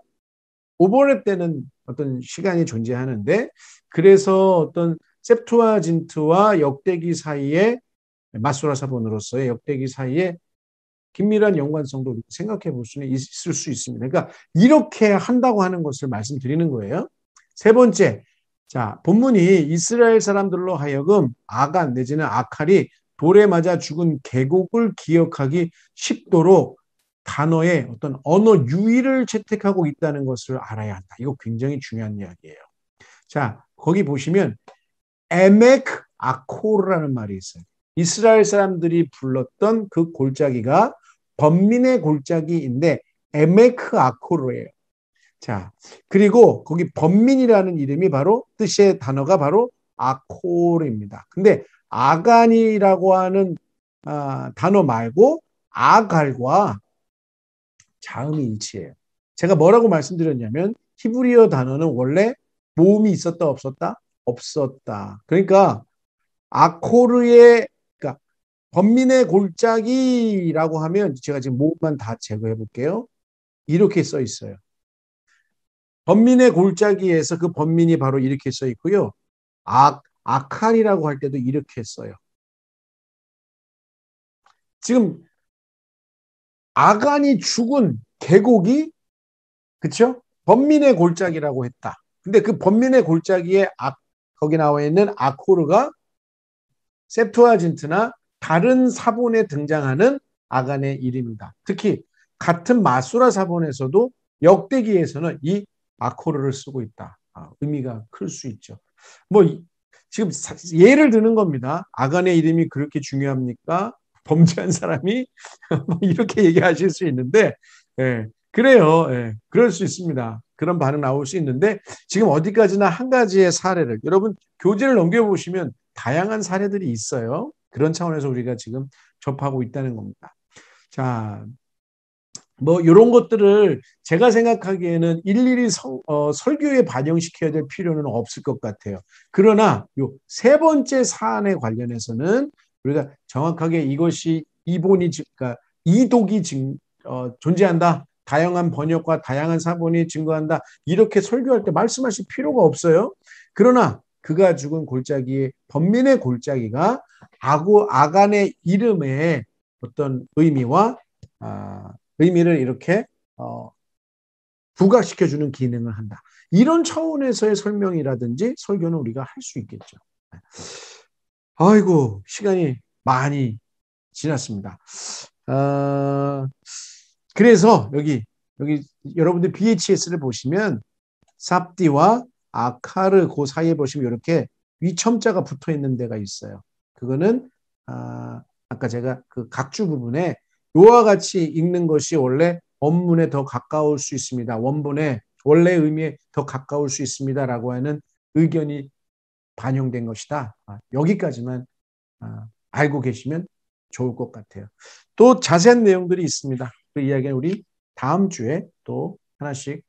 오버랩 되는 어떤 시간이 존재하는데 그래서 어떤 셉투아진트와 역대기 사이에 마소라 사본으로서의 역대기 사이에 긴밀한 연관성도 생각해 볼 수는 있을 수 있습니다. 그러니까 이렇게 한다고 하는 것을 말씀드리는 거예요. 세 번째, 자 본문이 이스라엘 사람들로 하여금 아간 내지는 아칼이 돌에 맞아 죽은 계곡을 기억하기 쉽도록 단어의 어떤 언어 유희를 채택하고 있다는 것을 알아야 한다. 이거 굉장히 중요한 이야기예요. 자, 거기 보시면 에메크 아코르라는 말이 있어요. 이스라엘 사람들이 불렀던 그 골짜기가 번민의 골짜기인데 에메크 아코르예요. 자, 그리고 거기 번민이라는 이름이 바로 뜻의 단어가 바로 아코르입니다. 근데 아간이라고 하는 단어 말고 아갈과 자음이 일치해요. 제가 뭐라고 말씀드렸냐면 히브리어 단어는 원래 모음이 있었다 없었다? 없었다. 그러니까 아코르의 그러니까 번민의 골짜기라고 하면 제가 지금 모음만 다 제거해 볼게요. 이렇게 써 있어요. 번민의 골짜기에서 그 번민이 바로 이렇게 써 있고요. 아칼이라고 할 때도 이렇게 써요. 지금 아간이 죽은 계곡이 그쵸? 번민의 골짜기라고 했다. 근데 그 번민의 골짜기에 거기 나와 있는 아코르가 셉투아진트나 다른 사본에 등장하는 아간의 이름이다. 특히 같은 마수라 사본에서도 역대기에서는 이 아코르를 쓰고 있다. 의미가 클 수 있죠. 뭐 지금 예를 드는 겁니다. 아간의 이름이 그렇게 중요합니까? 범죄한 사람이 이렇게 얘기하실 수 있는데, 예, 그래요. 예, 그럴 수 있습니다. 그런 반응 나올 수 있는데 지금 어디까지나 한 가지의 사례를 여러분 교재를 넘겨보시면 다양한 사례들이 있어요. 그런 차원에서 우리가 지금 접하고 있다는 겁니다. 자, 뭐 이런 것들을 제가 생각하기에는 일일이 설교에 반영시켜야 될 필요는 없을 것 같아요. 그러나 요 세 번째 사안에 관련해서는 우리가 정확하게 이것이 그러니까 이독이 존재한다. 다양한 번역과 다양한 사본이 증거한다. 이렇게 설교할 때 말씀하실 필요가 없어요. 그러나 그가 죽은 골짜기의 번민의 골짜기가 아간의 이름의 어떤 의미와 의미를 이렇게 부각시켜주는 기능을 한다. 이런 차원에서의 설명이라든지 설교는 우리가 할 수 있겠죠. 아이고 시간이 많이 지났습니다. 그래서 여기 여러분들 BHS를 보시면 삽디와 아카르 그 사이에 보시면 이렇게 위첨자가 붙어 있는 데가 있어요. 그거는 아까 제가 그 각주 부분에 이와 같이 읽는 것이 원래 원문에 더 가까울 수 있습니다. 원본의 원래 의미에 더 가까울 수 있습니다라고 하는 의견이 반영된 것이다. 여기까지만 알고 계시면 좋을 것 같아요. 또 자세한 내용들이 있습니다. 그 이야기는 우리 다음 주에 또 하나씩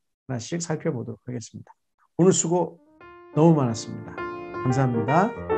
살펴보도록 하겠습니다. 오늘 수고 너무 많았습니다. 감사합니다.